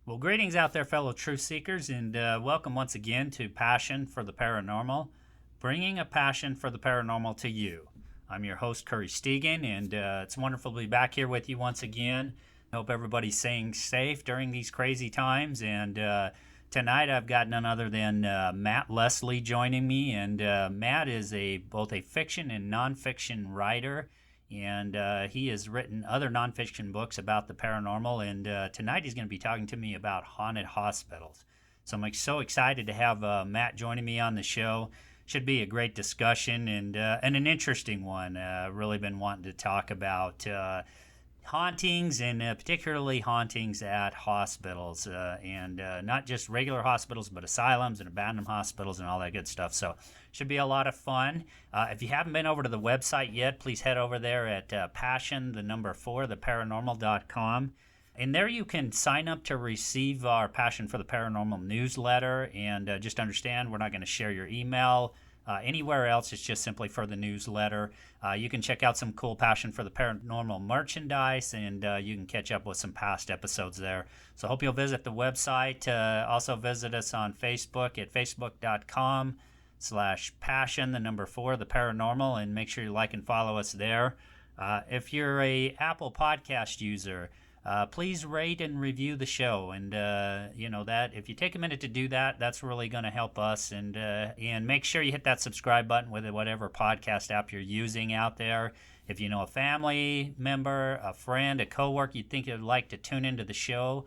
Well, greetings out there, fellow truth seekers, and welcome once again to Passion for the Paranormal, bringing a passion for the paranormal to you. I'm your host, Curry Stegan, and it's wonderful to be back here with you once again. I hope everybody's staying safe during these crazy times, and tonight I've got none other than Matt Leslie joining me, and Matt is both a fiction and nonfiction writer, and he has written other nonfiction books about the paranormal, and tonight he's going to be talking to me about haunted hospitals. So I'm so excited to have Matt joining me on the show. Should be a great discussion and an interesting one. Really been wanting to talk about hauntings, and particularly hauntings at hospitals, and not just regular hospitals, but asylums and abandoned hospitals and all that good stuff. So should be a lot of fun. If you haven't been over to the website yet, please head over there at passion, the number 4, theparanormal.com. And there you can sign up to receive our Passion for the Paranormal newsletter. And just understand, we're not going to share your email anywhere else. It's just simply for the newsletter. You can check out some cool Passion for the Paranormal merchandise, and you can catch up with some past episodes there. So I hope you'll visit the website. Also visit us on Facebook at facebook.com/passion, the number 4, the paranormal, and make sure you like and follow us there. If you're a Apple Podcast user, please rate and review the show, and that if you take a minute to do that, that's really going to help us. And make sure you hit that subscribe button with whatever podcast app you're using out there. If you know a family member, a friend, a coworker you think would like to tune into the show,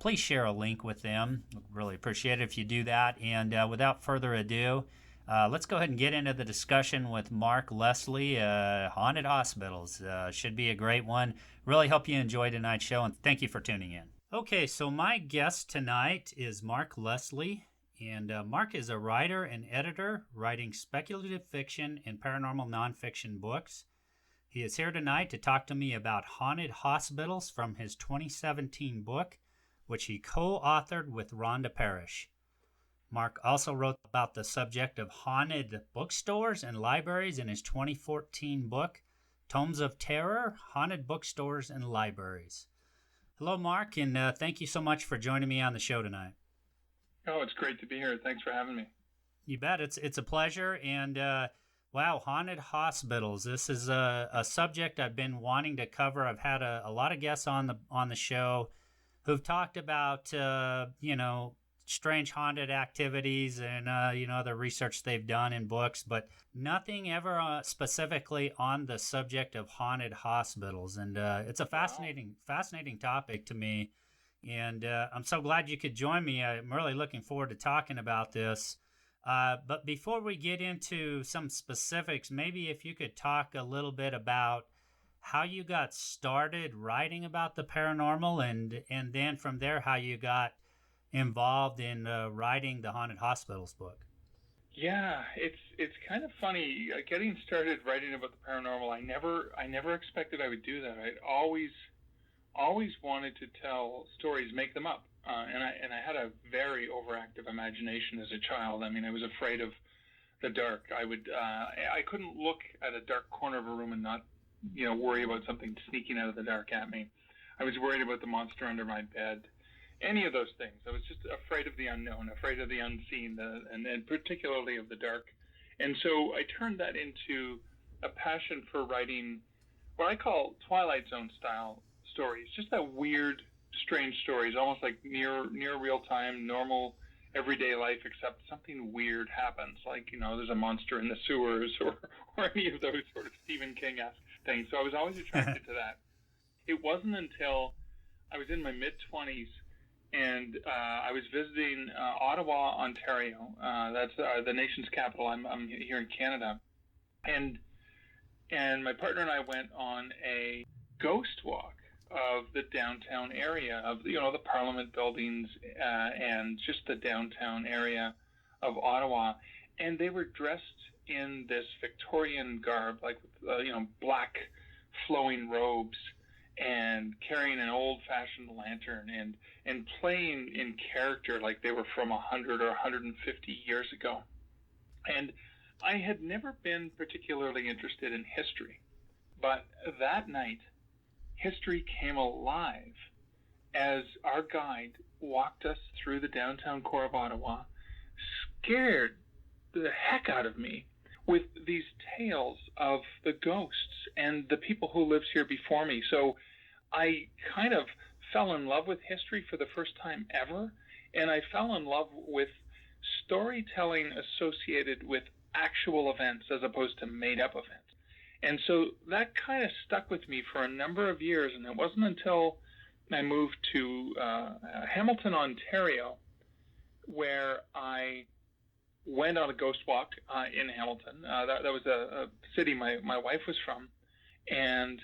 please share a link with them. Really appreciate it if you do that. And without further ado, let's go ahead and get into the discussion with Mark Leslie. Haunted hospitals should be a great one. Really hope you enjoy tonight's show, and thank you for tuning in. Okay, so my guest tonight is Mark Leslie, and Mark is a writer and editor writing speculative fiction and paranormal nonfiction books. He is here tonight to talk to me about haunted hospitals from his 2017 book, which he co-authored with Rhonda Parrish. Mark also wrote about the subject of haunted bookstores and libraries in his 2014 book, Tomes of Terror, Haunted Bookstores and Libraries. Hello, Mark, and thank you so much for joining me on the show tonight. Oh, it's great to be here. Thanks for having me. You bet. It's a pleasure. And wow, haunted hospitals. This is a subject I've been wanting to cover. I've had a lot of guests on the show who've talked about strange haunted activities and the research they've done in books, but nothing ever specifically on the subject of haunted hospitals. And it's a fascinating topic to me, and I'm so glad you could join me. I'm really looking forward to talking about this. But before we get into some specifics, maybe if you could talk a little bit about how you got started writing about the paranormal, and then from there how you got involved in writing the Haunted Hospitals book. Yeah, it's kind of funny getting started writing about the paranormal. I never expected I would do that. I'd always wanted to tell stories, make them up, and I had a very overactive imagination as a child. I mean, I was afraid of the dark. I couldn't look at a dark corner of a room and not worry about something sneaking out of the dark at me. I was worried about the monster under my bed. Any of those things. I was just afraid of the unknown, afraid of the unseen, and particularly of the dark. And so I turned that into a passion for writing what I call Twilight Zone style stories, just that weird, strange stories, almost like near real time, normal, everyday life, except something weird happens, like, there's a monster in the sewers or any of those sort of Stephen King-esque things. So I was always attracted to that. It wasn't until I was in my mid-20s and I was visiting Ottawa, Ontario. That's the nation's capital. I'm here in Canada, and my partner and I went on a ghost walk of the downtown area of the Parliament buildings and just the downtown area of Ottawa, and they were dressed in this Victorian garb, like with black flowing robes, and carrying an old-fashioned lantern and playing in character like they were from 100 or 150 years ago. And I had never been particularly interested in history, but that night, history came alive as our guide walked us through the downtown core of Ottawa, scared the heck out of me with these tales of the ghosts and the people who lived here before me. So I kind of fell in love with history for the first time ever, and I fell in love with storytelling associated with actual events as opposed to made-up events. And so that kind of stuck with me for a number of years, and it wasn't until I moved to Hamilton, Ontario, where I went on a ghost walk in Hamilton. That was a city my wife was from, and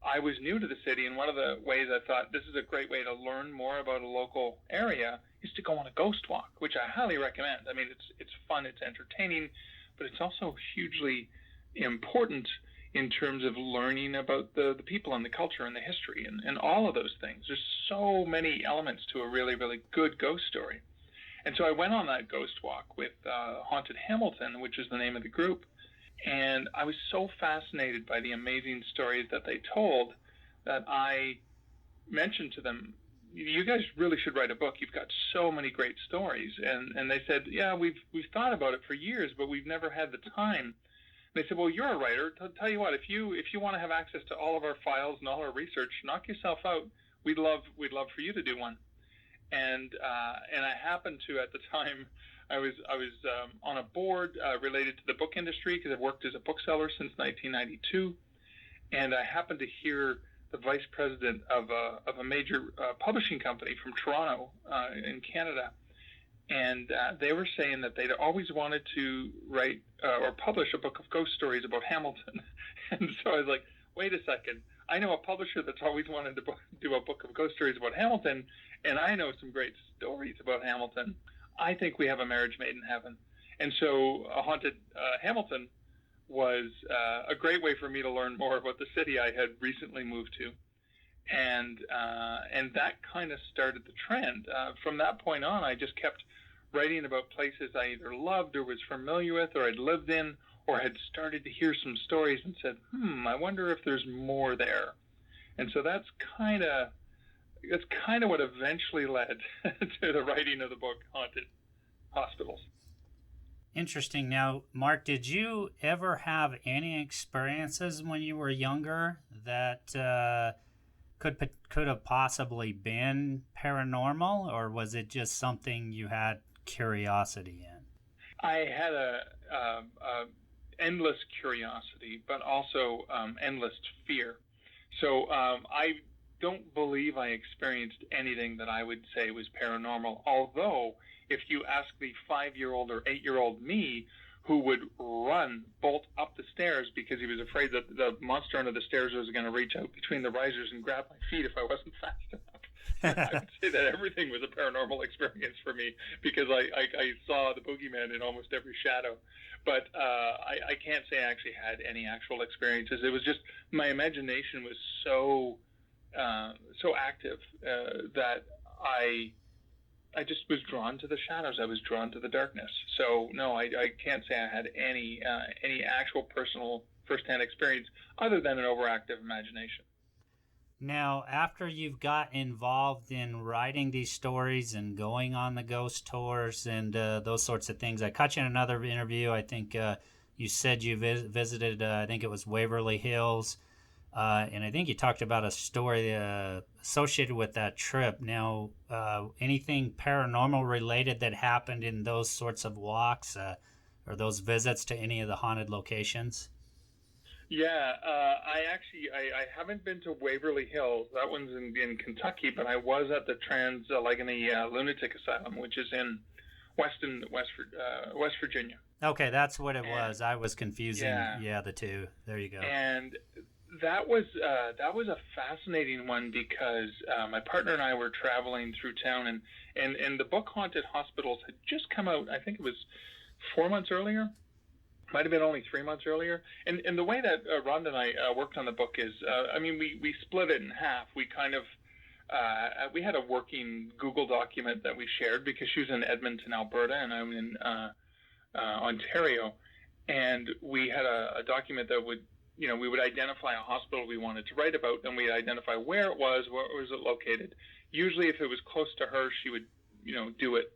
I was new to the city, and one of the ways I thought this is a great way to learn more about a local area is to go on a ghost walk, which I highly recommend. I mean, it's fun, it's entertaining, but it's also hugely important in terms of learning about the people and the culture and the history and all of those things. There's so many elements to a really, really good ghost story. And so I went on that ghost walk with Haunted Hamilton, which is the name of the group, and I was so fascinated by the amazing stories that they told that I mentioned to them, you guys really should write a book. You've got so many great stories. And they said, yeah, we've thought about it for years, but we've never had the time. And they said, well, you're a writer. Tell you what, if you want to have access to all of our files and all our research, knock yourself out. We'd love for you to do one. And I happened to, at the time, I was on a board related to the book industry because I've worked as a bookseller since 1992, and I happened to hear the vice president of a major publishing company from Toronto in Canada, and they were saying that they'd always wanted to write or publish a book of ghost stories about Hamilton. And so I was like, wait a second, I know a publisher that's always wanted to do a book of ghost stories about Hamilton, and I know some great stories about Hamilton. I think we have a marriage made in heaven. And so Haunted Hamilton was a great way for me to learn more about the city I had recently moved to. And that kind of started the trend. From that point on, I just kept writing about places I either loved or was familiar with or I'd lived in or had started to hear some stories and said, I wonder if there's more there. And so that's kind of what eventually led to the writing of the book, Haunted Hospitals. Interesting. Now, Mark, did you ever have any experiences when you were younger that could have possibly been paranormal, or was it just something you had curiosity in? I had a endless curiosity, but also endless fear. So I don't believe I experienced anything that I would say was paranormal, although if you ask the 5-year-old or 8-year-old me, who would bolt up the stairs because he was afraid that the monster under the stairs was going to reach out between the risers and grab my feet if I wasn't fast enough. I would say that everything was a paranormal experience for me because I saw the boogeyman in almost every shadow. But I can't say I actually had any actual experiences. It was just my imagination was so active that I just was drawn to the shadows. I was drawn to the darkness. So no, I can't say I had any actual personal firsthand experience other than an overactive imagination. Now, after you've got involved in writing these stories and going on the ghost tours and those sorts of things, I caught you in another interview. I think you said you visited, I think it was Waverly Hills, and I think you talked about a story associated with that trip. Now, anything paranormal related that happened in those sorts of walks or those visits to any of the haunted locations? Yeah, I haven't been to Waverly Hills. That one's in Kentucky, but I was at the Allegheny Lunatic Asylum, which is in West Virginia. Okay, that's what it was. I was confusing. Yeah, the two. There you go. And that was a fascinating one because my partner and I were traveling through town, and the book Haunted Hospitals had just come out. I think it was 4 months earlier. Might have been only 3 months earlier. And the way that Rhonda and I worked on the book is, we split it in half. We kind of, we had a working Google document that we shared because she was in Edmonton, Alberta, and I'm in Ontario. And we had a document that would, we would identify a hospital we wanted to write about, and we'd identify where it was it located, Usually, if it was close to her, she would, do it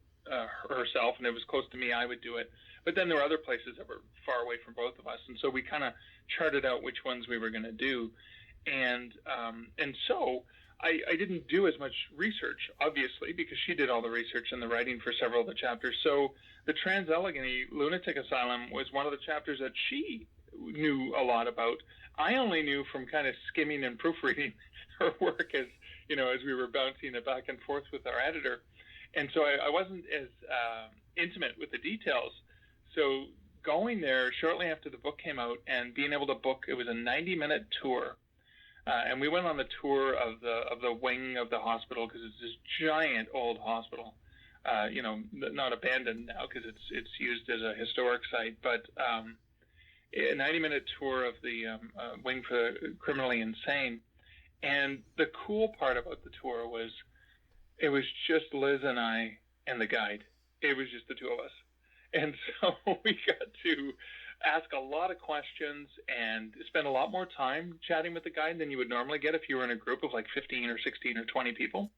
herself, and if it was close to me, I would do it. But then there were other places that were far away from both of us, and so we kind of charted out which ones we were going to do, and so I didn't do as much research, obviously, because she did all the research and the writing for several of the chapters. So the Allegheny Lunatic Asylum was one of the chapters that she knew a lot about. I only knew from kind of skimming and proofreading her work as we were bouncing it back and forth with our editor. And so I wasn't as intimate with the details. So going there shortly after the book came out and being able to book, it was a 90-minute tour. And we went on the tour of the wing of the hospital, because it's this giant old hospital, not abandoned now because it's used as a historic site, but a 90-minute tour of the wing for the criminally insane. And the cool part about the tour was it was just Liz and I and the guide. It was just the two of us. And so we got to ask a lot of questions and spend a lot more time chatting with the guide than you would normally get if you were in a group of like 15 or 16 or 20 people.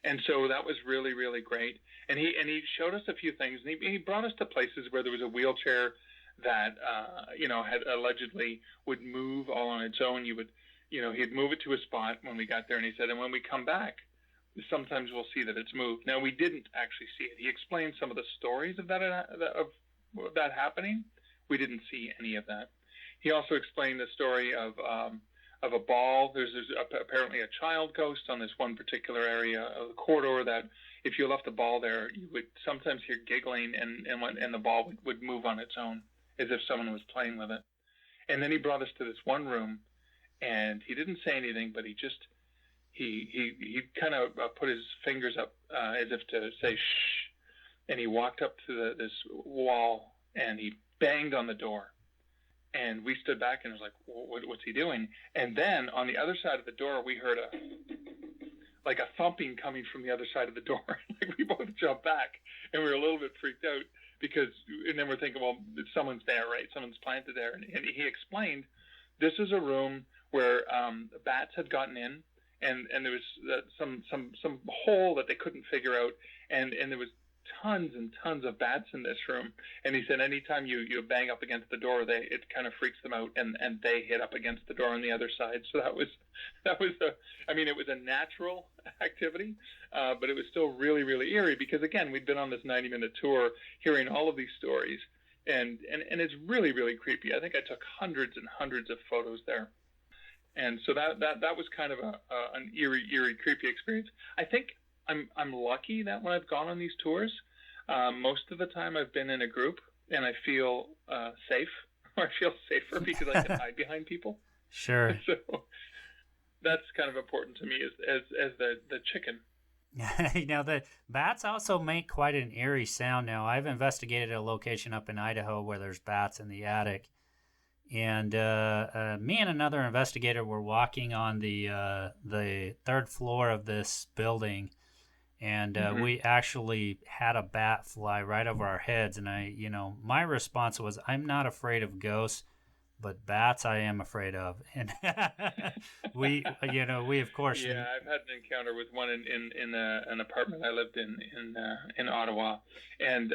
And so that was really, really great. And he showed us a few things. And he brought us to places where there was a wheelchair that, had allegedly would move all on its own. He'd move it to a spot when we got there. And he said, and when we come back, sometimes we'll see that it's moved. Now, we didn't actually see it. He explained some of the stories of that happening. We didn't see any of that. He also explained the story of a ball. There's apparently a child ghost on this one particular area of the corridor that if you left the ball there, you would sometimes hear giggling and the ball would move on its own as if someone was playing with it. And then he brought us to this one room, and he didn't say anything, but he kind of put his fingers up as if to say shh, and he walked up to this wall and he banged on the door, and we stood back and was like, what's he doing? And then on the other side of the door we heard a thumping coming from the other side of the door. Like, we both jumped back and we were a little bit freaked out and then we're thinking, well, someone's there, right? Someone's planted there. And he explained this is a room where bats had gotten in, and there was some hole that they couldn't figure out, and there was tons and tons of bats in this room. And he said anytime you bang up against the door, it kind of freaks them out, and they hit up against the door on the other side. So it was a natural activity, but it was still really, really eerie, because again, we'd been on this 90-minute tour hearing all of these stories, and it's really, really creepy. I think I took hundreds and hundreds of photos there. And so that was kind of an eerie, creepy experience. I think I'm lucky that when I've gone on these tours, most of the time I've been in a group and I feel safe, or I feel safer because I can hide behind people. Sure. So that's kind of important to me as the chicken. The bats also make quite an eerie sound. Now, I've investigated a location up in Idaho where there's bats in the attic. And me and another investigator were walking on the third floor of this building, and we actually had a bat fly right over our heads. And my response was, I'm not afraid of ghosts, but bats I am afraid of. And we of course. Yeah, I've had an encounter with one in an apartment I lived in Ottawa, and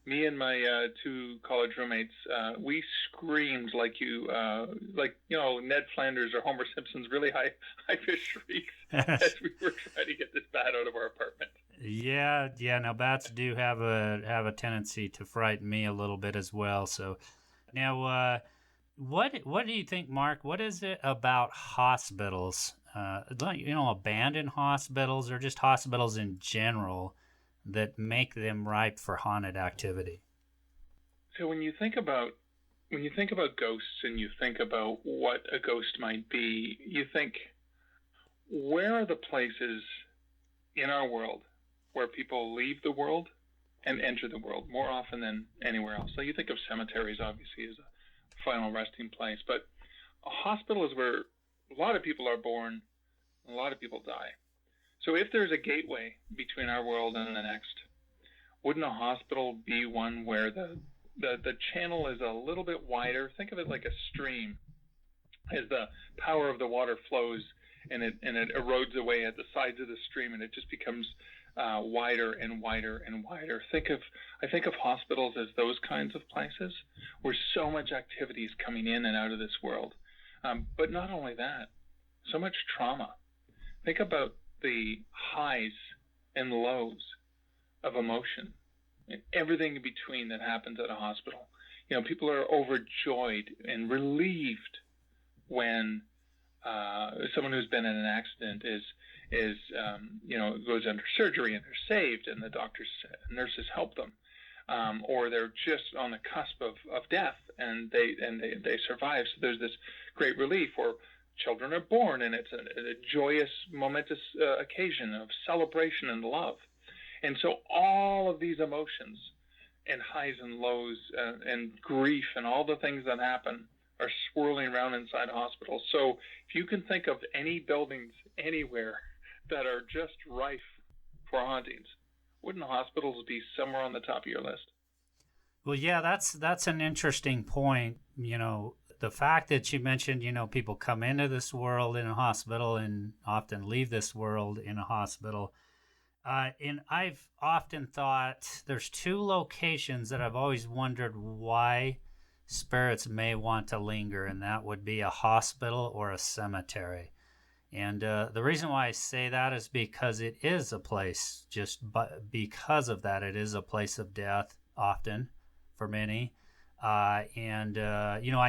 me and my two college roommates, we screamed like Ned Flanders or Homer Simpson's really high-pitched shrieks as we were trying to get this bat out of our apartment. Yeah. Now bats do have a tendency to frighten me a little bit as well. So now, what do you think, Mark? What is it about hospitals, abandoned hospitals or just hospitals in general, that make them ripe for haunted activity? So when you think about ghosts and you think about what a ghost might be, you think, where are the places in our world where people leave the world and enter the world more often than anywhere else? So you think of cemeteries, obviously, as a final resting place, but a hospital is where a lot of people are born, a lot of people die. So if there's a gateway between our world and the next, wouldn't a hospital be one where the channel is a little bit wider? Think of it like a stream. As the power of the water flows, and it erodes away at the sides of the stream, and it just becomes wider and wider and wider. I think of hospitals as those kinds of places where so much activity is coming in and out of this world. But not only that, so much trauma. Think about the highs and lows of emotion and everything in between that happens at a hospital. People are overjoyed and relieved when someone who's been in an accident goes under surgery and they're saved and the doctors and nurses help them, or they're just on the cusp of death and they survive. So there's this great relief. Or children are born and it's a joyous, momentous occasion of celebration and love. And so all of these emotions and highs and lows and grief and all the things that happen are swirling around inside hospitals. So if you can think of any buildings anywhere that are just rife for hauntings, wouldn't hospitals be somewhere on the top of your list? Well, yeah, that's an interesting point. The fact that you mentioned, people come into this world in a hospital and often leave this world in a hospital. And I've often thought there's two locations that I've always wondered why spirits may want to linger, and that would be a hospital or a cemetery. And the reason why I say that is because it is a place, because of that, it is a place of death often for many. I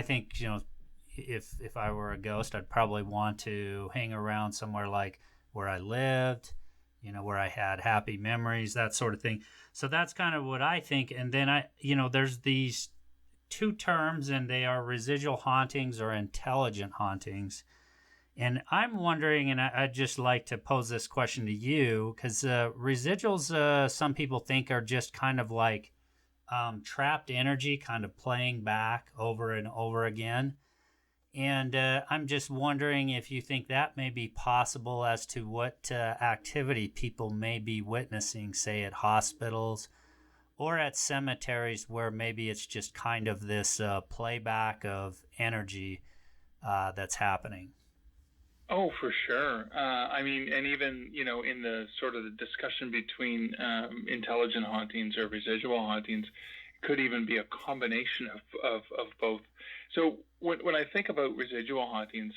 think, if I were a ghost, I'd probably want to hang around somewhere like where I lived, where I had happy memories, that sort of thing. So that's kind of what I think. And then there's these two terms, and they are residual hauntings or intelligent hauntings. And I'm wondering, and I'd just like to pose this question to you, because residuals, some people think are just kind of like trapped energy, kind of playing back over and over again. And I'm just wondering if you think that may be possible as to what activity people may be witnessing, say at hospitals or at cemeteries, where maybe it's just kind of this playback of energy that's happening. Oh, for sure. And even, in the sort of the discussion between intelligent hauntings or residual hauntings, it could even be a combination of both. So when I think about residual hauntings,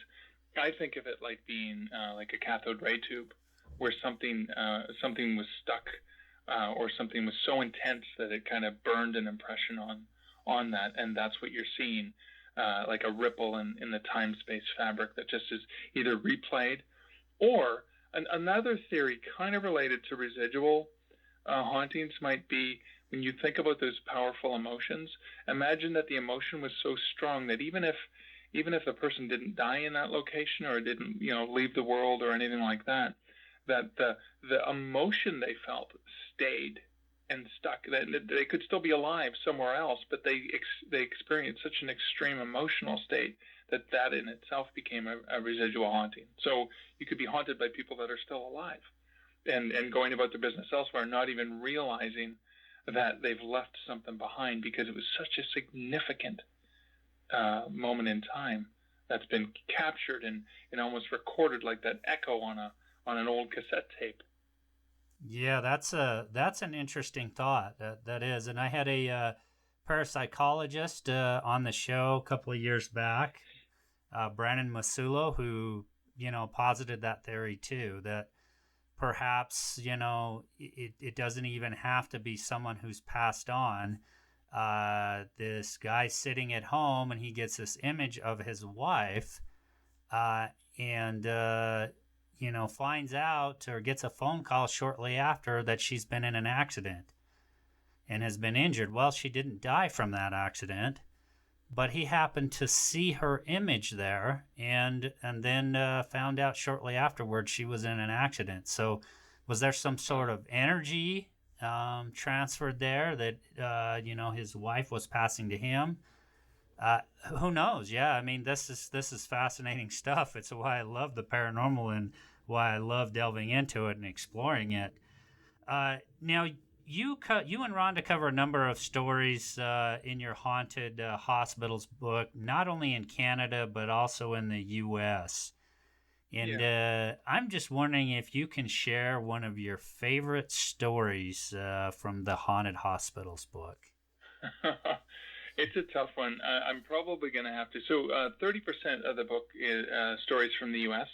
I think of it like being like a cathode ray tube, where something was stuck or something was so intense that it kind of burned an impression on that, and that's what you're seeing. Like a ripple in the time-space fabric that just is either replayed, or another theory kind of related to residual hauntings might be when you think about those powerful emotions. Imagine that the emotion was so strong that even if the person didn't die in that location or didn't leave the world or anything like that, that the emotion they felt stayed and stuck, that they could still be alive somewhere else, but they experienced such an extreme emotional state that in itself became a residual haunting. So you could be haunted by people that are still alive and going about their business elsewhere, not even realizing that they've left something behind because it was such a significant moment in time that's been captured and almost recorded like that echo on an old cassette tape. Yeah, that's an interesting thought. That is, and I had a parapsychologist on the show a couple of years back, Brandon Masulo, who posited that theory too. That perhaps it doesn't even have to be someone who's passed on. This guy's sitting at home and he gets this image of his wife, and finds out or gets a phone call shortly after that she's been in an accident and has been injured. Well, she didn't die from that accident, but he happened to see her image there and then found out shortly afterwards she was in an accident. So was there some sort of energy transferred there that, his wife was passing to him? Who knows? Yeah, I mean, this is fascinating stuff. It's why I love the paranormal and why I love delving into it and exploring it. Now, you and Rhonda cover a number of stories in your Haunted Hospitals book, not only in Canada but also in the U.S. And Yeah. I'm just wondering if you can share one of your favorite stories from the Haunted Hospitals book. It's a tough one. I'm probably going to have to. So, 30% of the book is stories from the U.S.,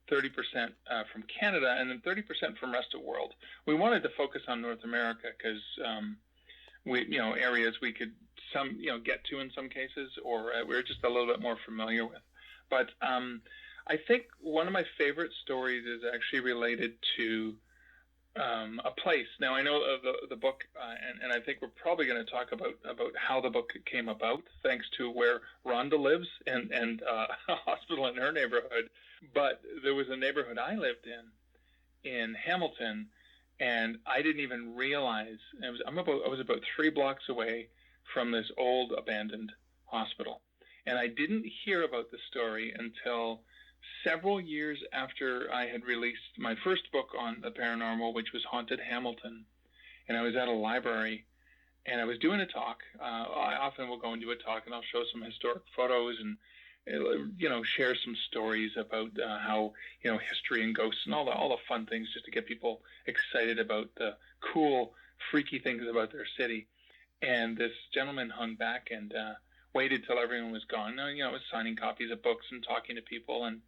30% from Canada, and then 30% from rest of the world. We wanted to focus on North America because areas we could get to in some cases, or we're just a little bit more familiar with. But I think one of my favorite stories is actually related to a place. Now I know the book, and I think we're probably going to talk about how the book came about, thanks to where Rhonda lives and a hospital in her neighborhood. But there was a neighborhood I lived in Hamilton, and I didn't even realize I was about 3 blocks away from this old abandoned hospital, and I didn't hear about the story until several years after I had released my first book on the paranormal, which was Haunted Hamilton. And I was at a library and I was doing a talk. I often will go and do a talk, and I'll show some historic photos and share some stories about how history and ghosts and all the fun things, just to get people excited about the cool, freaky things about their city. And this gentleman hung back and waited till everyone was gone. I was signing copies of books and talking to people, and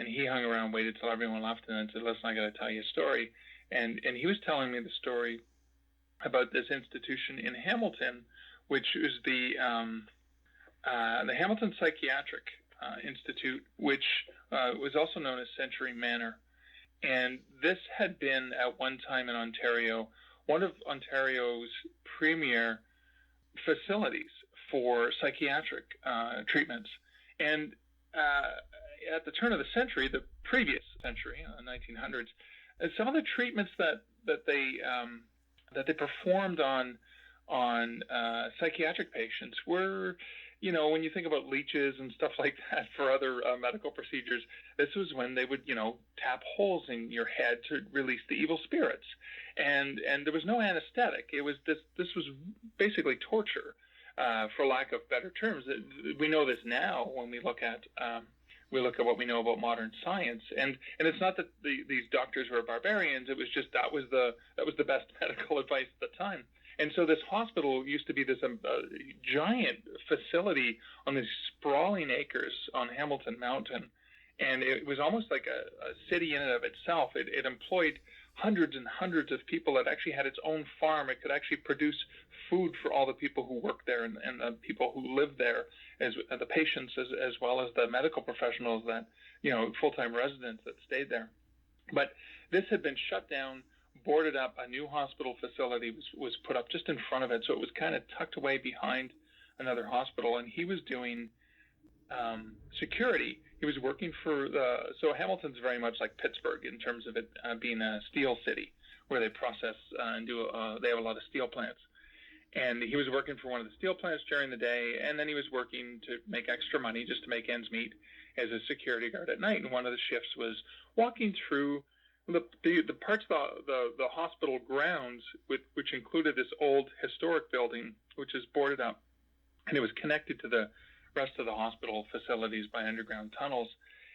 he hung around, waited till everyone left, and then said, "Listen, I got to tell you a story." And he was telling me the story about this institution in Hamilton, which is the Hamilton Psychiatric Institute, which was also known as Century Manor. And this had been at one time in Ontario one of Ontario's premier facilities for psychiatric treatments. And at the turn of the century, the previous century, 1900s, some of the treatments that they performed on psychiatric patients were, when you think about leeches and stuff like that for other medical procedures, this was when they would, tap holes in your head to release the evil spirits, and there was no anesthetic. It was this was basically torture, for lack of better terms. We know this now when we look at what we know about modern science, and it's not that these doctors were barbarians. It was just that was the best medical advice at the time. And so this hospital used to be this giant facility on these sprawling acres on Hamilton Mountain, and it was almost like a city in and of itself. It employed hundreds and hundreds of people. It actually had its own farm. It could actually produce food for all the people who worked there and the people who lived there, as the patients, as well as the medical professionals that, full-time residents that stayed there. But this had been shut down, boarded up. A new hospital facility was put up just in front of it, so it was kind of tucked away behind another hospital, and he was doing security. He was working for so Hamilton's very much like Pittsburgh in terms of it being a steel city, where they process and they have a lot of steel plants. And he was working for one of the steel plants during the day, and then he was working to make extra money just to make ends meet as a security guard at night. And one of the shifts was walking through the parts of the hospital grounds, which included this old historic building, which is boarded up, and it was connected to the rest of the hospital facilities by underground tunnels.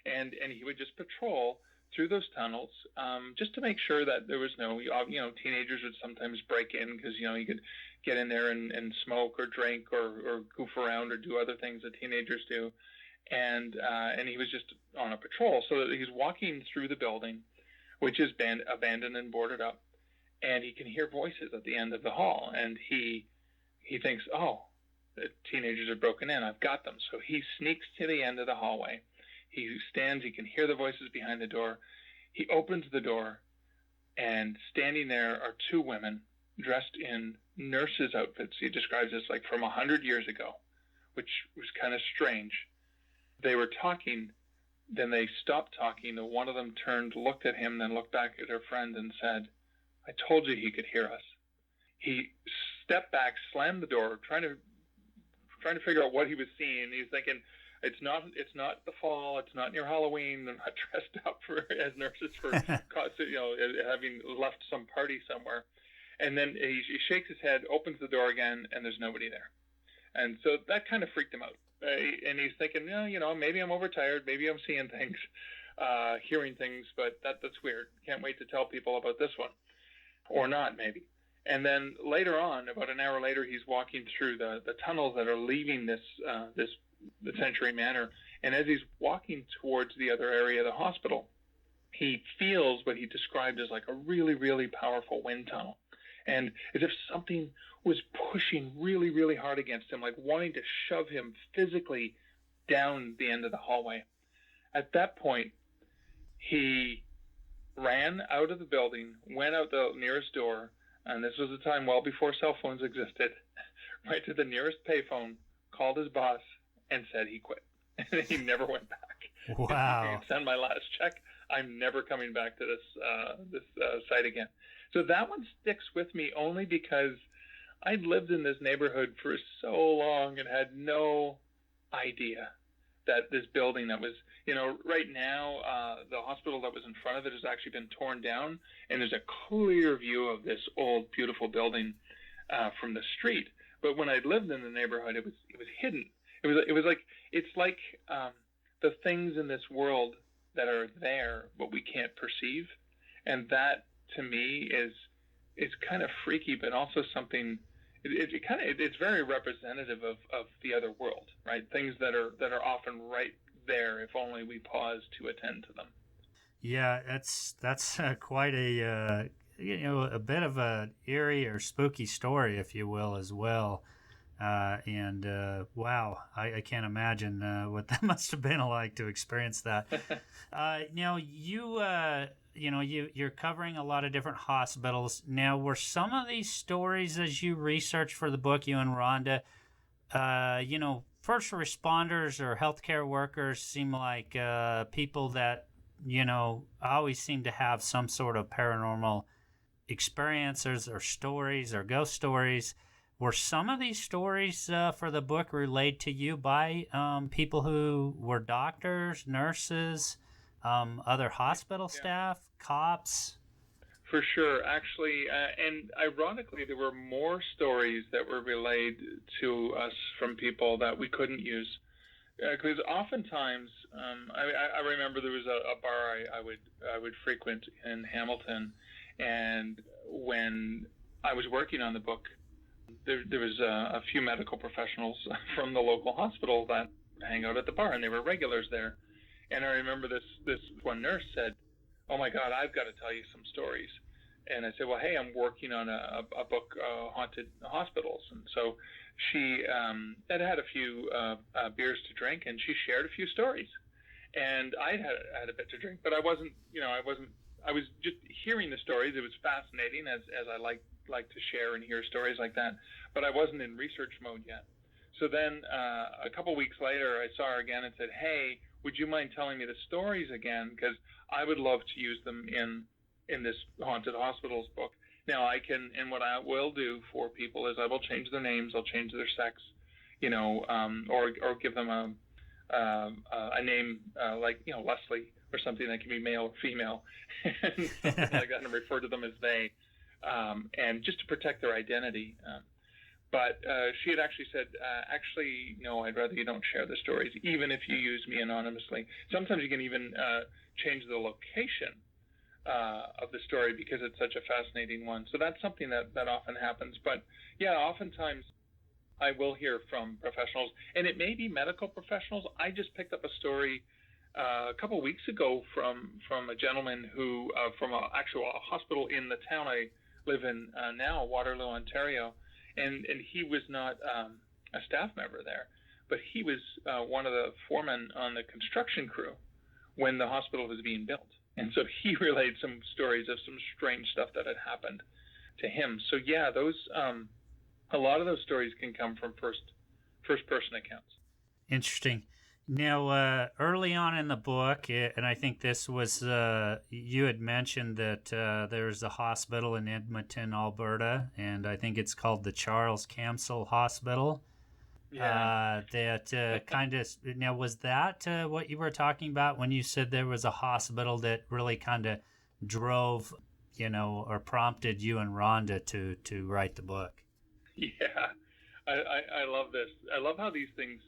And he would just patrol through those tunnels, just to make sure that there was no, teenagers would sometimes break in because, you could get in there and smoke or drink or goof around or do other things that teenagers do. And he was just on a patrol. So that he's walking through the building, which is abandoned and boarded up, and he can hear voices at the end of the hall. And he thinks, oh, the teenagers are broken in. I've got them. So he sneaks to the end of the hallway. He stands. He can hear the voices behind the door. He opens the door, and standing there are two women dressed in nurses' outfits. He describes this like from 100 years ago, which was kind of strange. They were talking, then they stopped talking, and one of them turned, looked at him, then looked back at her friend and said, "I told you he could hear us." He stepped back, slammed the door, trying to figure out what he was seeing. He's thinking, it's not the fall. It's not near Halloween. They're not dressed up as nurses for, having left some party somewhere. And then he shakes his head, opens the door again, and there's nobody there. And so that kind of freaked him out. and he's thinking, maybe I'm overtired, maybe I'm seeing things, hearing things, but that's weird. Can't wait to tell people about this one, or not, maybe. And then later on, about an hour later, he's walking through the tunnels that are leaving the Century Manor. And as he's walking towards the other area of the hospital, he feels what he described as like a really, really powerful wind tunnel. And as if something was pushing really, really hard against him, like wanting to shove him physically down the end of the hallway. At that point, he ran out of the building, went out the nearest door, and this was a time well before cell phones existed, right to the nearest payphone, called his boss, and said he quit. And he never went back. Wow. Send my last check. I'm never coming back to this site again. So that one sticks with me only because I'd lived in this neighborhood for so long and had no idea that this building that was, right now, the hospital that was in front of it has actually been torn down, and there's a clear view of this old, beautiful building from the street. But when I'd lived in the neighborhood, it was hidden. It's like the things in this world that are there, but we can't perceive, and that to me is kind of freaky, but also something. It's very representative of the other world, right? Things that are often right there if only we pause to attend to them. Yeah, that's quite a a bit of a eerie or spooky story, if you will, as well. And wow, I can't imagine what that must have been like to experience that. You're covering a lot of different hospitals. Now, were some of these stories, as you researched for the book, you and Rhonda, first responders or healthcare workers seem like people that, always seem to have some sort of paranormal experiences or stories or ghost stories. Were some of these stories for the book relayed to you by people who were doctors, nurses, other hospital staff, cops? For sure, actually, and ironically, there were more stories that were relayed to us from people that we couldn't use, because oftentimes, I remember there was a bar I would frequent in Hamilton, and when I was working on the book, there was a few medical professionals from the local hospital that hang out at the bar, and they were regulars there. And I remember this one nurse said, "Oh my God, I've got to tell you some stories." And I said, "Well, hey, I'm working on a book, Haunted Hospitals." And so she had a few beers to drink, and she shared a few stories. And I had a bit to drink, but I wasn't. I was just hearing the stories. It was fascinating, as I like to share and hear stories like that. But I wasn't in research mode yet. So then a couple weeks later, I saw her again and said, "Hey, would you mind telling me the stories again? Because I would love to use them in this Haunted Hospitals book." Now I can, and what I will do for people is I will change their names, I'll change their sex, or give them a name like Leslie or something that can be male or female, and something like that, and refer to them as they, and just to protect their identity. But she had actually said, actually, no, I'd rather you don't share the stories, even if you use me anonymously. Sometimes you can even change the location of the story because it's such a fascinating one. So that's something that often happens. But yeah, oftentimes I will hear from professionals, and it may be medical professionals. I just picked up a story a couple weeks ago from a gentleman who, from a hospital in the town I live in now, Waterloo, Ontario. And he was not a staff member there, but he was one of the foremen on the construction crew when the hospital was being built. And so he relayed some stories of some strange stuff that had happened to him. So yeah, those a lot of those stories can come from first person accounts. Interesting. Now, early on in the book, and I think this was, you had mentioned that there's a hospital in Edmonton, Alberta, and I think it's called the Charles Camsell Hospital. Yeah. That kind of, now was that what you were talking about when you said there was a hospital that really kind of drove, or prompted you and Rhonda to write the book? Yeah. I love this. I love how these things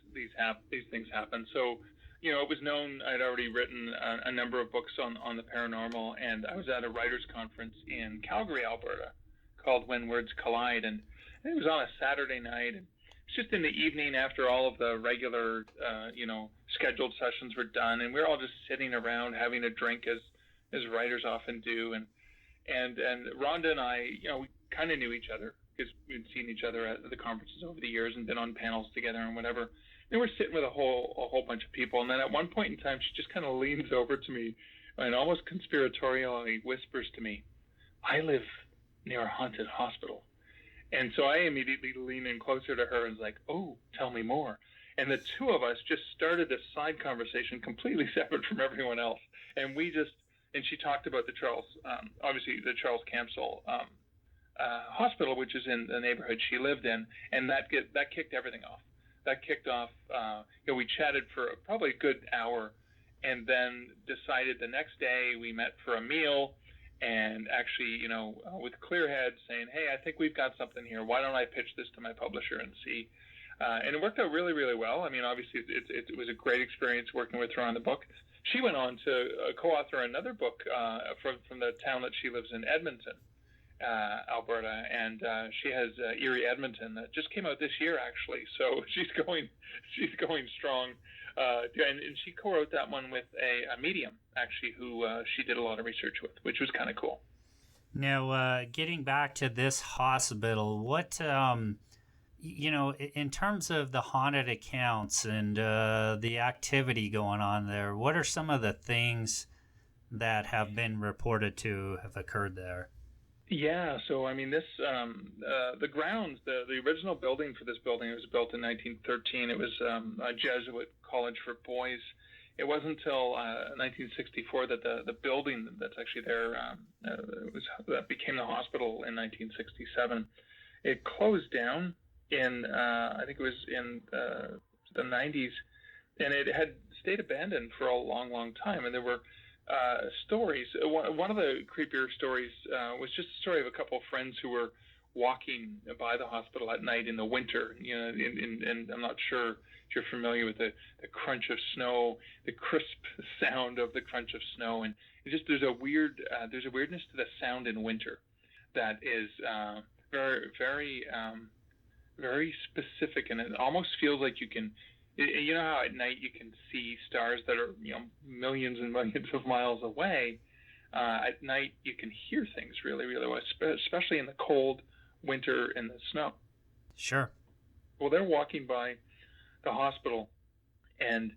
happen. So, it was known I'd already written a number of books on the paranormal, and I was at a writers' conference in Calgary, Alberta, called When Words Collide, and it was on a Saturday night, and it's just in the evening after all of the regular, scheduled sessions were done, and we were all just sitting around having a drink as writers often do, and Rhonda and I, we kind of knew each other because we'd seen each other at the conferences over the years and been on panels together and whatever. And we're sitting with a whole bunch of people, and then at one point in time, she just kind of leans over to me and almost conspiratorially whispers to me, "I live near a haunted hospital." And so I immediately lean in closer to her and was like, "Oh, tell me more." And the two of us just started this side conversation completely separate from everyone else. And she talked about obviously the Charles Camsell Hospital, which is in the neighborhood she lived in, and that kicked everything off. That kicked off. We chatted for probably a good hour, and then decided the next day we met for a meal, and actually, with clear heads, saying, "Hey, I think we've got something here. Why don't I pitch this to my publisher and see?" And it worked out really, really well. I mean, obviously, it was a great experience working with her on the book. She went on to co-author another book from the town that she lives in, Edmonton, Alberta, and she has Eerie Edmonton that just came out this year, actually. So she's going strong, and she co-wrote that one with a medium, actually, who she did a lot of research with, which was kind of cool. Now, getting back to this hospital, what in terms of the haunted accounts and the activity going on there, what are some of the things that have been reported to have occurred there? Yeah, so I mean, the grounds, the original building for this building, it was built in 1913. It was a Jesuit college for boys. It wasn't until 1964 that the building that's actually there that became the hospital in 1967. It closed down in I think it was in the 90s, and it had stayed abandoned for a long, long time. And there were stories. One of the creepier stories was just a story of a couple of friends who were walking by the hospital at night in the winter. And I'm not sure if you're familiar with the crunch of snow, the crisp sound of the crunch of snow, and there's a weirdness to the sound in winter that is very, very, very specific, and it almost feels like you can. You know how at night you can see stars that are millions and millions of miles away. At night you can hear things really, really well, especially in the cold winter and the snow. Sure. Well, they're walking by the hospital and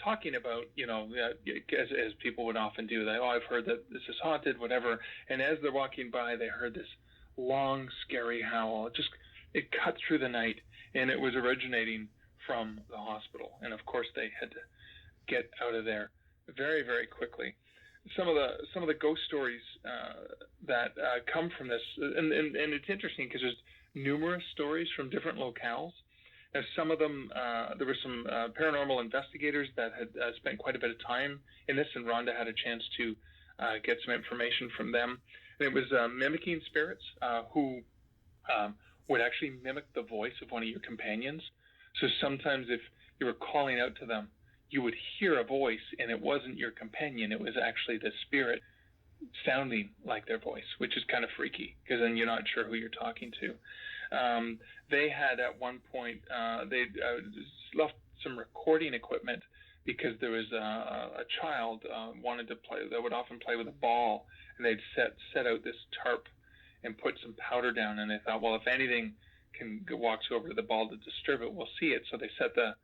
talking about, as people would often do, I've heard that this is haunted, whatever. And as they're walking by, they heard this long, scary howl. It cut through the night, and it was originating from the hospital. And of course they had to get out of there very, very quickly. Some of the ghost stories that come from this, and it's interesting because there's numerous stories from different locales. Now, some of them, there were some paranormal investigators that had spent quite a bit of time in this, and Rhonda had a chance to get some information from them. And it was mimicking spirits who would actually mimic the voice of one of your companions. So sometimes if you were calling out to them, you would hear a voice, and it wasn't your companion. It was actually the spirit sounding like their voice, which is kind of freaky because then you're not sure who you're talking to. They had at one point, they left some recording equipment because there was a child wanted to play, that would often play with a ball, and they'd set out this tarp and put some powder down, and they thought, well, if anything walks over to the ball to disturb it, we'll see it. So they set the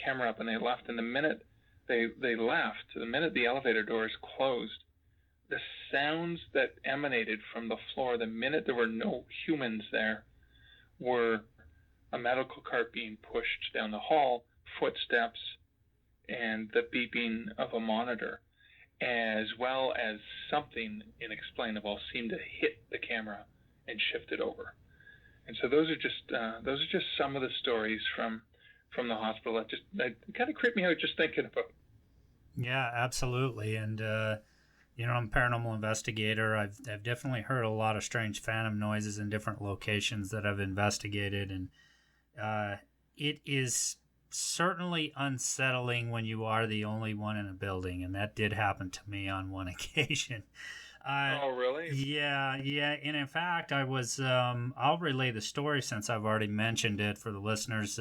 camera up, and they left. And the minute they left, the minute the elevator doors closed, the sounds that emanated from the floor, the minute there were no humans there, were a medical cart being pushed down the hall, footsteps, and the beeping of a monitor, as well as something inexplainable seemed to hit the camera and shift it over. And so those are just some of the stories from the hospital that kind of creep me out just thinking about. Yeah, absolutely. And I'm a paranormal investigator. I've definitely heard a lot of strange phantom noises in different locations that I've investigated, and uh, it is certainly unsettling when you are the only one in a building, and that did happen to me on one occasion. Oh, really? Yeah. And in fact, I was, I'll relay the story since I've already mentioned it for the listeners.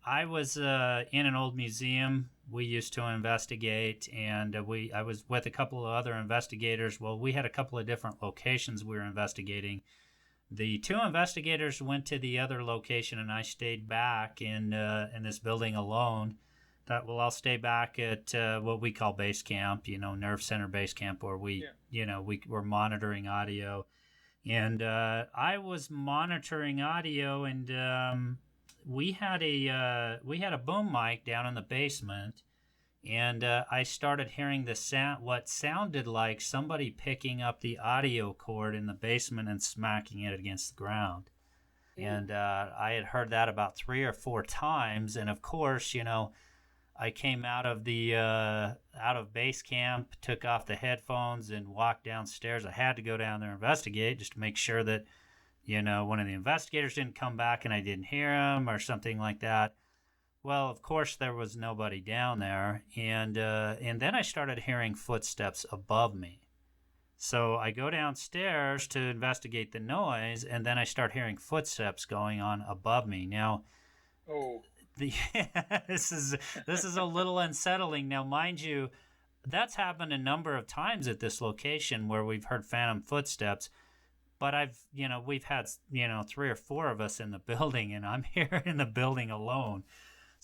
I was in an old museum we used to investigate, and I was with a couple of other investigators. Well, we had a couple of different locations we were investigating. The two investigators went to the other location, and I stayed back in this building alone. Thought, well, I'll stay back at what we call base camp, Nerve Center base camp, where we were monitoring audio. And I was monitoring audio, and we had a boom mic down in the basement, and I started hearing what sounded like somebody picking up the audio cord in the basement and smacking it against the ground. And I had heard that about 3 or 4 times, and of course, I came out of base camp, took off the headphones, and walked downstairs. I had to go down there and investigate just to make sure that one of the investigators didn't come back and I didn't hear him or something like that. Well, of course, there was nobody down there, and then I started hearing footsteps above me. So I go downstairs to investigate the noise, and then I start hearing footsteps going on above me. Now, this is a little unsettling. Now, mind you, that's happened a number of times at this location where we've heard phantom footsteps. But we've had 3 or 4 of us in the building, and I'm here in the building alone.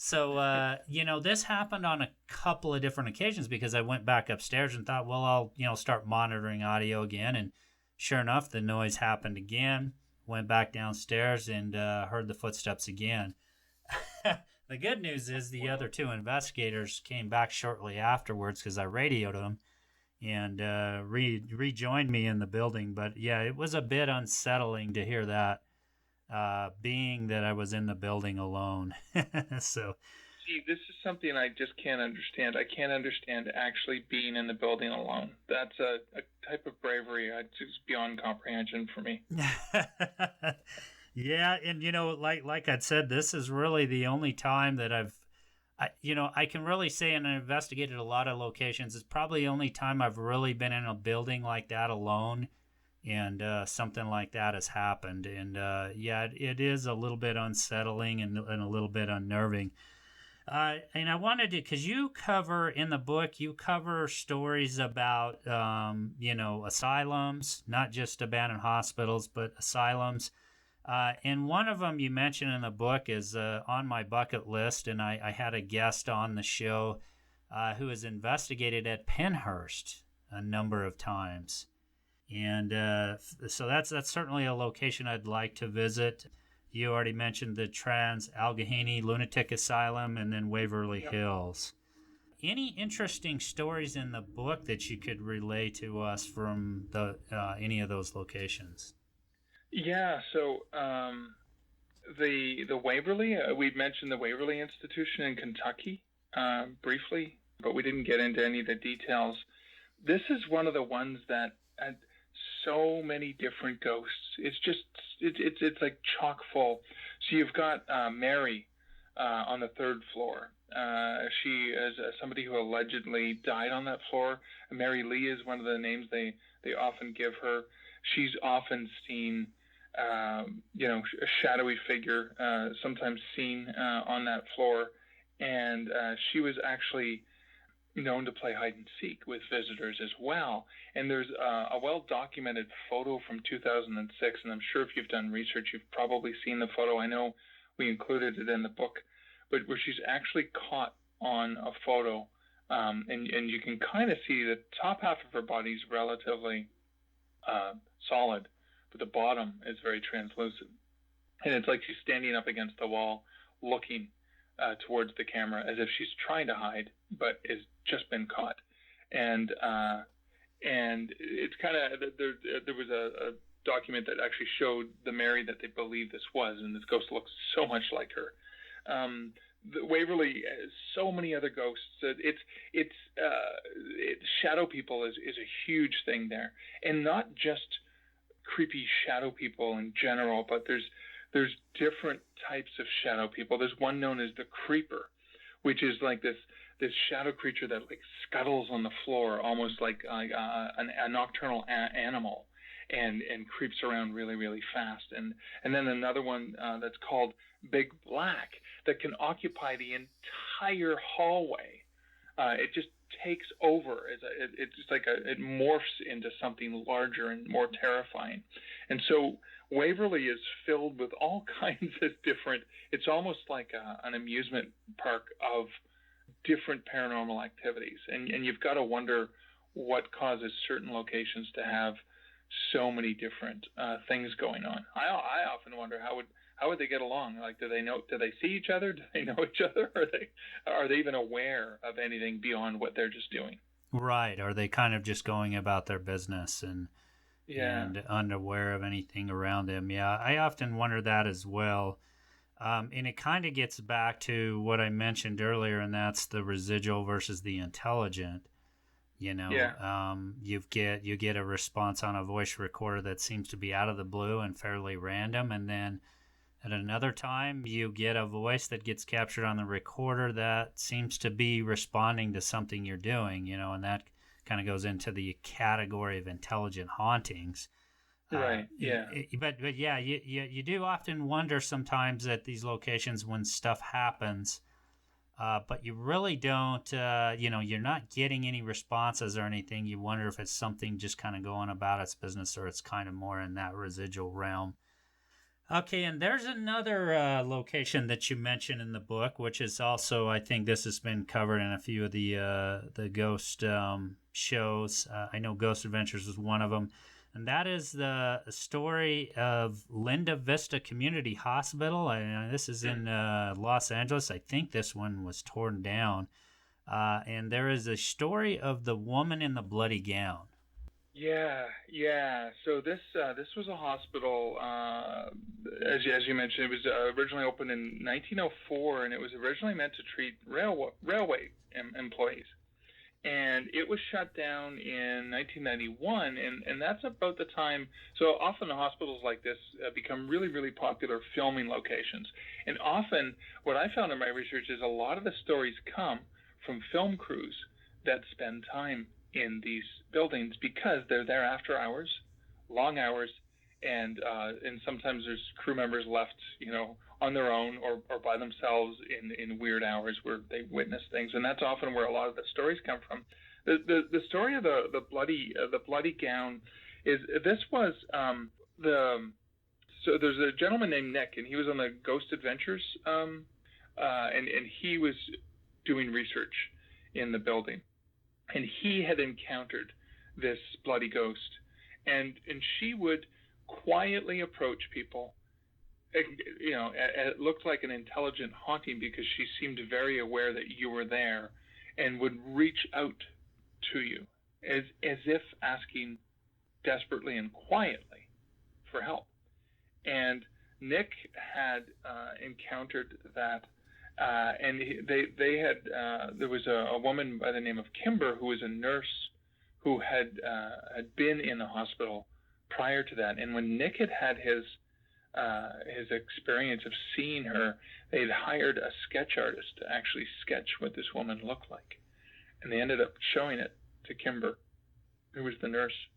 So, this happened on a couple of different occasions because I went back upstairs and thought, well, I'll, start monitoring audio again. And sure enough, the noise happened again. Went back downstairs and heard the footsteps again. The good news is the other 2 investigators came back shortly afterwards because I radioed them and rejoined me in the building. But, yeah, it was a bit unsettling to hear that. Being that I was in the building alone. So, see, this is something I just can't understand. I can't understand actually being in the building alone. That's a type of bravery just beyond comprehension for me. Yeah, and like I'd said, this is really the only time that I can really say, and I investigated a lot of locations. It's probably the only time I've really been in a building like that alone. And something like that has happened. And it is a little bit unsettling and a little bit unnerving. And I wanted to, because you cover in the book, you cover stories about, asylums, not just abandoned hospitals, but asylums. And one of them you mentioned in the book is on my bucket list. And I had a guest on the show who has investigated at Pennhurst a number of times. And so that's certainly a location I'd like to visit. You already mentioned the Allegheny Lunatic Asylum and then Waverly Hills. Any interesting stories in the book that you could relay to us from any of those locations? Yeah, so the Waverly, we'd mentioned the Waverly Institution in Kentucky briefly, but we didn't get into any of the details. This is one of the ones that so many different ghosts. It's like chock full. So you've got Mary on the 3rd floor. She is somebody who allegedly died on that floor. Mary Lee is one of the names they often give her. She's often seen, a shadowy figure, sometimes seen on that floor, and she was actually known to play hide and seek with visitors as well. And there's a well-documented photo from 2006, and I'm sure if you've done research, you've probably seen the photo. I know we included it in the book, but where she's actually caught on a photo, and you can kind of see the top half of her body is relatively solid, but the bottom is very translucent. And it's like she's standing up against the wall looking towards the camera as if she's trying to hide, but has just been caught. And it's kind of, there was a document that actually showed the Mary that they believe this was, and this ghost looks so much like her. Waverly has so many other ghosts. It's shadow people is a huge thing there, and not just creepy shadow people in general, but there's different types of shadow people. There's one known as the creeper, which is like this shadow creature that like scuttles on the floor, almost like a nocturnal animal, and creeps around really, really fast. And then another one that's called Big Black that can occupy the entire hallway. It just takes over. It's just like it morphs into something larger and more terrifying. And so Waverly is filled with all kinds of different. It's almost like an amusement park of different paranormal activities, and you've got to wonder what causes certain locations to have so many different things going on. I often wonder how would they get along? Like, do they see each other? Do they know each other? Are they even aware of anything beyond what they're just doing? Right. Are they kind of just going about their business and unaware of anything around them? Yeah, I often wonder that as well. And it kind of gets back to what I mentioned earlier, and that's the residual versus the intelligent. You get a response on a voice recorder that seems to be out of the blue and fairly random, and then at another time you get a voice that gets captured on the recorder that seems to be responding to something you're doing, and that kind of goes into the category of intelligent hauntings. Right. Yeah. But yeah, you do often wonder sometimes at these locations when stuff happens, but you really don't. You're not getting any responses or anything. You wonder if it's something just kind of going about its business, or it's kind of more in that residual realm. Okay, and there's another location that you mentioned in the book, which is also, I think this has been covered in a few of the ghost shows. I know Ghost Adventures was one of them. And that is the story of Linda Vista Community Hospital. This is in Los Angeles. I think this one was torn down. And there is a story of the woman in the bloody gown. Yeah. So this was a hospital, as you mentioned. It was originally opened in 1904, and it was originally meant to treat railway employees. And it was shut down in 1991, and that's about the time. So often hospitals like this become really, really popular filming locations. And often what I found in my research is a lot of the stories come from film crews that spend time in these buildings because they're there after hours, long hours, and sometimes there's crew members left, on their own or by themselves in weird hours where they witness things, and that's often where a lot of the stories come from. The story of the bloody gown is this was so there's a gentleman named Nick, and he was on the Ghost Adventures, and he was doing research in the building, and he had encountered this bloody ghost, and she would quietly approach people. It looked like an intelligent haunting because she seemed very aware that you were there, and would reach out to you as if asking desperately and quietly for help. And Nick had encountered that, and they had there was a woman by the name of Kimber who was a nurse who had been in the hospital prior to that, and when Nick had his experience of seeing her, they'd hired a sketch artist to actually sketch what this woman looked like, and they ended up showing it to Kimber, who was the nurse,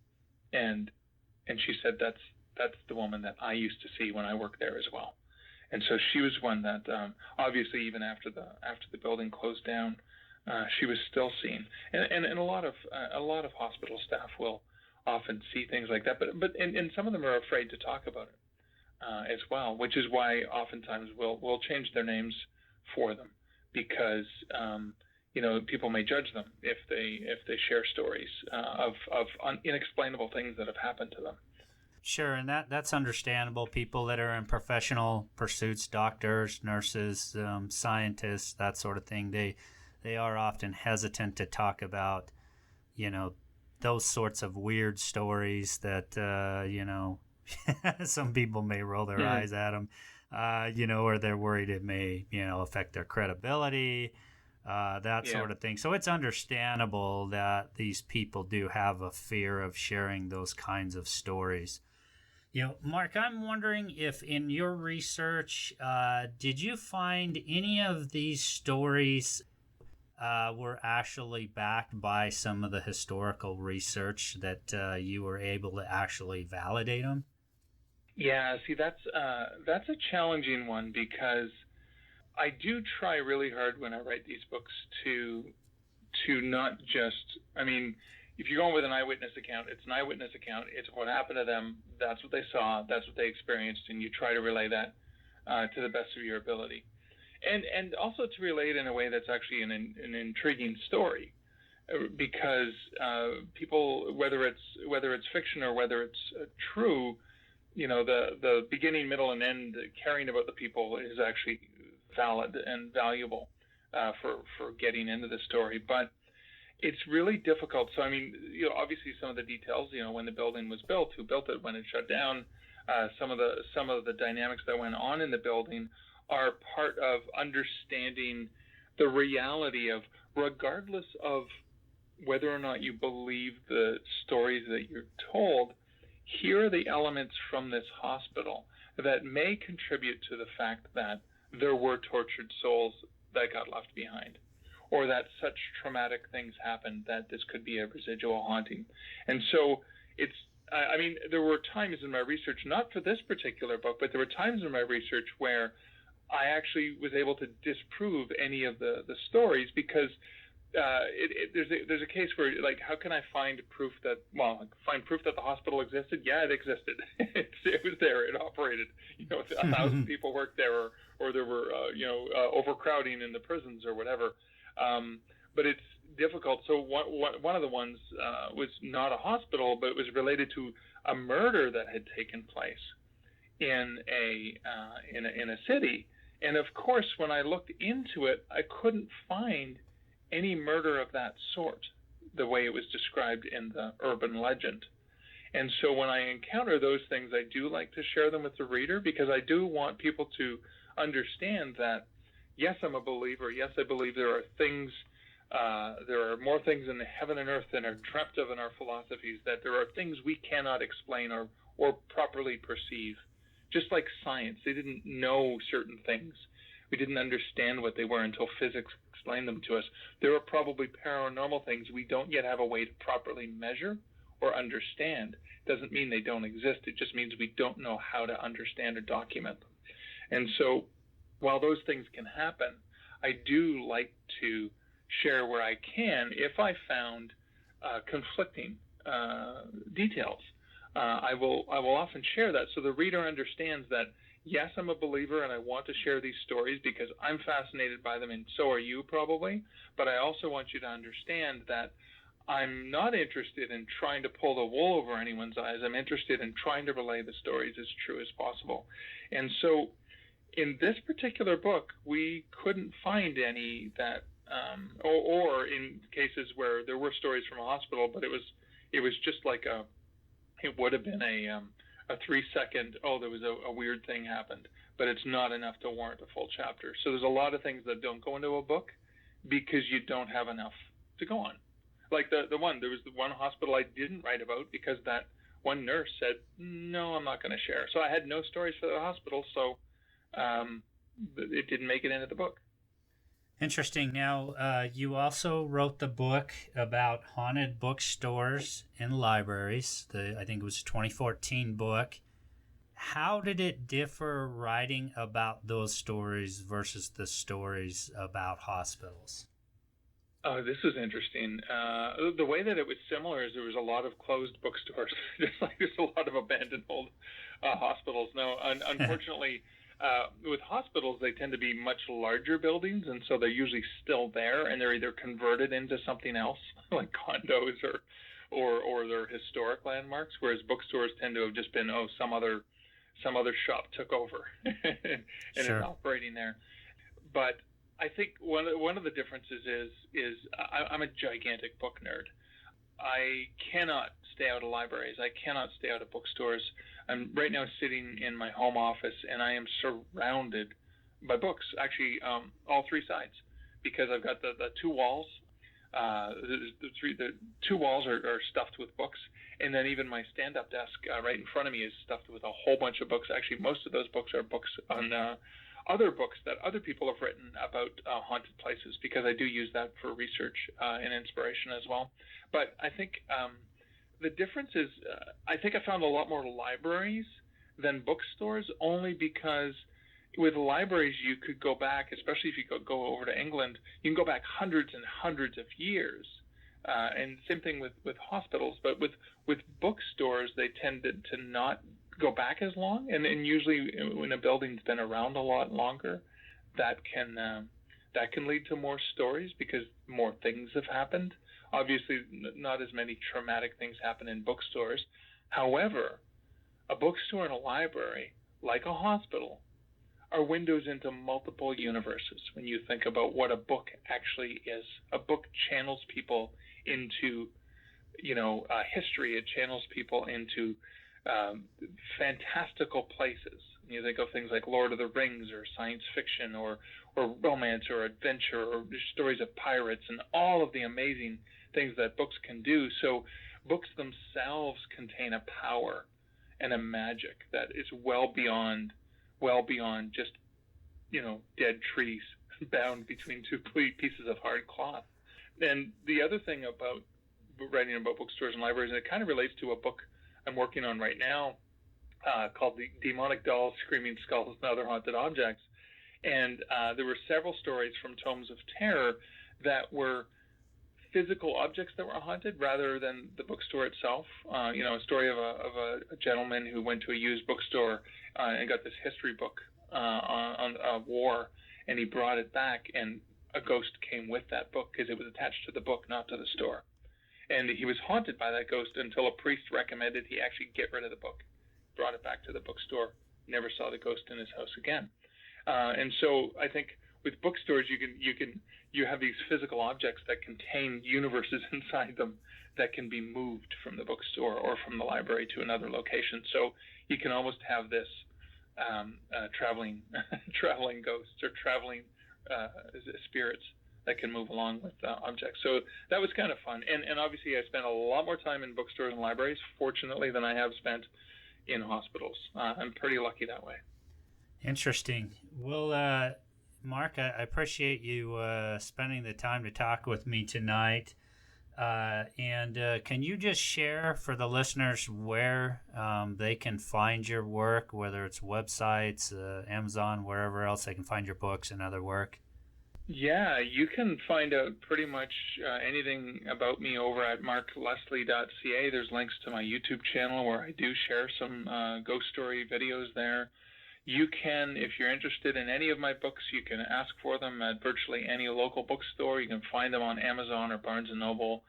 and she said that's the woman that I used to see when I worked there as well. And so she was one that obviously even after the building closed down, she was still seen, and a lot of hospital staff will often see things like that, but some of them are afraid to talk about it as well, which is why oftentimes we'll change their names for them, because people may judge them if they share stories of inexplainable things that have happened to them. Sure, and that's understandable. People that are in professional pursuits, doctors, nurses, scientists, that sort of thing, they are often hesitant to talk about, those sorts of weird stories that, Some people may roll their eyes at them, or they're worried it may, affect their credibility, that sort of thing. So it's understandable that these people do have a fear of sharing those kinds of stories. Mark, I'm wondering if in your research, did you find any of these stories were actually backed by some of the historical research that you were able to actually validate them? Yeah, see, that's a challenging one because I do try really hard when I write these books to not just, I mean, if you're going with an eyewitness account, it's an eyewitness account. It's what happened to them. That's what they saw. That's what they experienced, and you try to relay that to the best of your ability, and also to relay it in a way that's actually an intriguing story, because people, whether it's fiction or whether it's true, the beginning, middle, and end caring about the people is actually valid and valuable for getting into the story, but it's really difficult. So, I mean, obviously some of the details, when the building was built, who built it, when it shut down, some of the dynamics that went on in the building are part of understanding the reality of, regardless of whether or not you believe the stories that you're told, here are the elements from this hospital that may contribute to the fact that there were tortured souls that got left behind, or that such traumatic things happened that this could be a residual haunting. And so there were times in my research, not for this particular book, but there were times in my research where I actually was able to disprove any of the stories, because there's a case where, like, how can I find proof that the hospital existed? Yeah, it existed. It was there. It operated. 1,000 people worked there, or there were overcrowding in the prisons or whatever. But it's difficult. So one of the ones was not a hospital, but it was related to a murder that had taken place in a city. And of course, when I looked into it, I couldn't find any murder of that sort, the way it was described in the urban legend. And so when I encounter those things, I do like to share them with the reader, because I do want people to understand that, yes, I'm a believer. Yes, I believe there are things, there are more things in the heaven and earth than are dreamt of in our philosophies, that there are things we cannot explain or properly perceive. Just like science, they didn't know certain things. We didn't understand what they were until physics explained them to us. There are probably paranormal things we don't yet have a way to properly measure or understand. It doesn't mean they don't exist. It just means we don't know how to understand or document them. And so while those things can happen, I do like to share where I can, if I found conflicting details. I will often share that, so the reader understands that, yes, I'm a believer and I want to share these stories because I'm fascinated by them, and so are you probably, but I also want you to understand that I'm not interested in trying to pull the wool over anyone's eyes. I'm interested in trying to relay the stories as true as possible. And so in this particular book, we couldn't find any that, or in cases where there were stories from a hospital, but it was just like it would have been a 3-second, there was a weird thing happened, but it's not enough to warrant a full chapter. So there's a lot of things that don't go into a book because you don't have enough to go on. Like there was the one hospital I didn't write about because that one nurse said, no, I'm not going to share. So I had no stories for the hospital, so it didn't make it into the book. Interesting. Now, you also wrote the book about haunted bookstores and libraries. I think it was a 2014 book. How did it differ writing about those stories versus the stories about hospitals? Oh, this is interesting. The way that it was similar is there was a lot of closed bookstores, just like there's a lot of abandoned old hospitals. Now, unfortunately, with hospitals, they tend to be much larger buildings, and so they're usually still there, and they're either converted into something else, like condos or they're historic landmarks, whereas bookstores tend to have just been, some other shop took over and Sure. is operating there. But I think one of the differences is I'm a gigantic book nerd. I cannot stay out of libraries. I cannot stay out of bookstores. I'm right now sitting in my home office, and I am surrounded by books. Actually, all three sides, because I've got the two walls. The two walls are stuffed with books, and then even my stand-up desk right in front of me is stuffed with a whole bunch of books. Actually, most of those books are books on other books that other people have written about haunted places, because I do use that for research and inspiration as well. But I think the difference is I think I found a lot more libraries than bookstores, only because with libraries you could go back, especially if you go over to England, you can go back hundreds and hundreds of years. And same thing with hospitals. But with bookstores, they tended to not go back as long, and usually when a building's been around a lot longer, that can lead to more stories, because more things have happened. Obviously, not as many traumatic things happen in bookstores. However, a bookstore and a library, like a hospital, are windows into multiple universes. When you think about what a book actually is, a book channels people into, history. It channels people into fantastical places. You think of things like Lord of the Rings, or science fiction, or romance, or adventure, or stories of pirates, and all of the amazing things that books can do. So books themselves contain a power and a magic that is well beyond just, dead trees bound between two pieces of hard cloth. And the other thing about writing about bookstores and libraries, and it kind of relates to a book I'm working on right now called The Demonic Dolls, Screaming Skulls, and Other Haunted Objects. And there were several stories from Tomes of Terror that were physical objects that were haunted rather than the bookstore itself. A story of a gentleman who went to a used bookstore and got this history book on war, and he brought it back, and a ghost came with that book because it was attached to the book, not to the store. And he was haunted by that ghost until a priest recommended he actually get rid of the book. Brought it back to the bookstore, never saw the ghost in his house again. And so I think with bookstores, you have these physical objects that contain universes inside them that can be moved from the bookstore or from the library to another location. So you can almost have this traveling ghosts, or traveling spirits that can move along with objects. So that was kind of fun. And obviously I spent a lot more time in bookstores and libraries, fortunately, than I have spent in hospitals. I'm pretty lucky that way. Interesting. Well, Mark, I appreciate you spending the time to talk with me tonight. And can you just share for the listeners where they can find your work, whether it's websites, Amazon, wherever else they can find your books and other work? Yeah, you can find out pretty much anything about me over at markleslie.ca. There's links to my YouTube channel where I do share some ghost story videos there. You can, if you're interested in any of my books, you can ask for them at virtually any local bookstore. You can find them on Amazon or Barnes & Noble.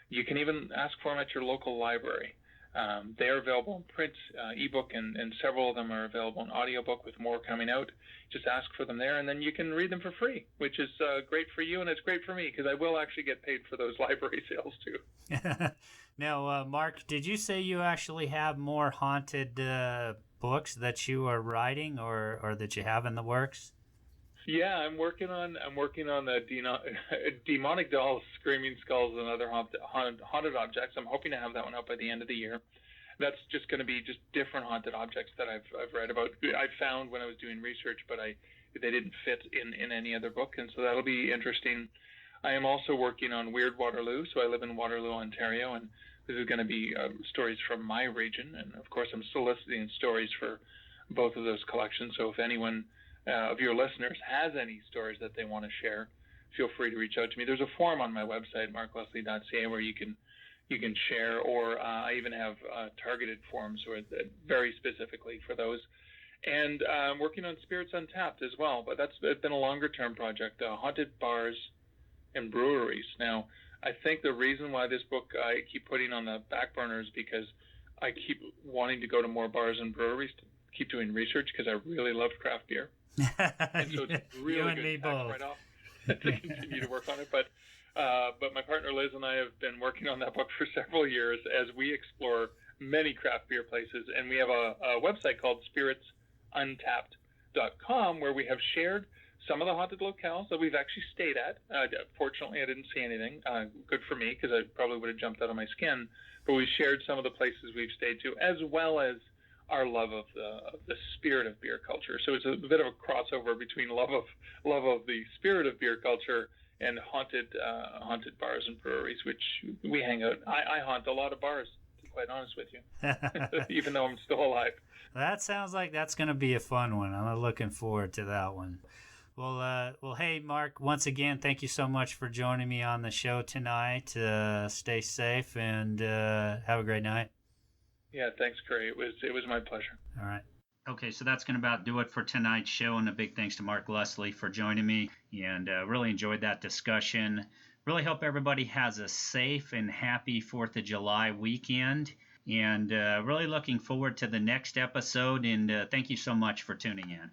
You can even ask for them at your local library. They are available in print, ebook, and several of them are available in audiobook, with more coming out. Just ask for them there, and then you can read them for free, which is great for you, and it's great for me, because I will actually get paid for those library sales too. Now, Mark, did you say you actually have more haunted books that you are writing, or that you have in the works? Yeah, I'm working on the Demonic Dolls, Screaming Skulls, and Other Haunted Objects. I'm hoping to have that one out by the end of the year. That's just going to be just different haunted objects that I've read about. I found when I was doing research, but they didn't fit in any other book, and so that'll be interesting. I am also working on Weird Waterloo. So I live in Waterloo, Ontario, and this is going to be stories from my region. And of course, I'm soliciting stories for both of those collections. So if anyone of your listeners has any stories that they want to share, feel free to reach out to me. There's a form on my website, markleslie.ca, where you can share, or I even have targeted forms very specifically for those. And I'm working on Spirits Untapped as well, but it's been a longer-term project, haunted bars and breweries. Now, I think the reason why this book I keep putting on the back burner is because I keep wanting to go to more bars and breweries to keep doing research, because I really love craft beer. And so it's really good tax write-off to continue to work on it. But my partner Liz and I have been working on that book for several years as we explore many craft beer places, and we have a website called spiritsuntapped.com where we have shared some of the haunted locales that we've actually stayed at. Fortunately, I didn't see anything. Good for me, because I probably would have jumped out of my skin. But we shared some of the places we've stayed to, as well as our love of the spirit of beer culture. So it's a bit of a crossover between love of the spirit of beer culture and haunted bars and breweries, which we hang out. I haunt a lot of bars, to be quite honest with you, even though I'm still alive. That sounds like that's going to be a fun one. I'm looking forward to that one. Well, hey, Mark, once again, thank you so much for joining me on the show tonight. Stay safe and have a great night. Yeah, thanks, Curry. It was my pleasure. All right. Okay, so that's going to about do it for tonight's show, and a big thanks to Mark Leslie for joining me, and really enjoyed that discussion. Really hope everybody has a safe and happy 4th of July weekend, and really looking forward to the next episode, and thank you so much for tuning in.